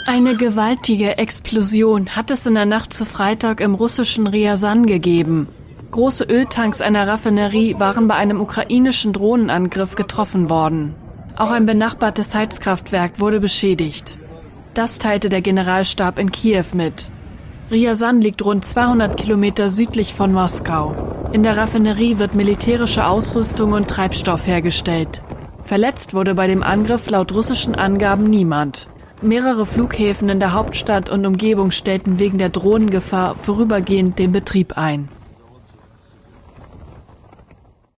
Eine gewaltige Explosion hat es in der Nacht zu Freitag im russischen Ryazan gegeben. Große Öltanks einer Raffinerie waren bei einem ukrainischen Drohnenangriff getroffen worden. Auch ein benachbartes Heizkraftwerk wurde beschädigt. Das teilte der Generalstab in Kiew mit. Ryazan liegt rund 200 Kilometer südlich von Moskau. In der Raffinerie wird militärische Ausrüstung und Treibstoff hergestellt. Verletzt wurde bei dem Angriff laut russischen Angaben niemand. Mehrere Flughäfen in der Hauptstadt und Umgebung stellten wegen der Drohnengefahr vorübergehend den Betrieb ein.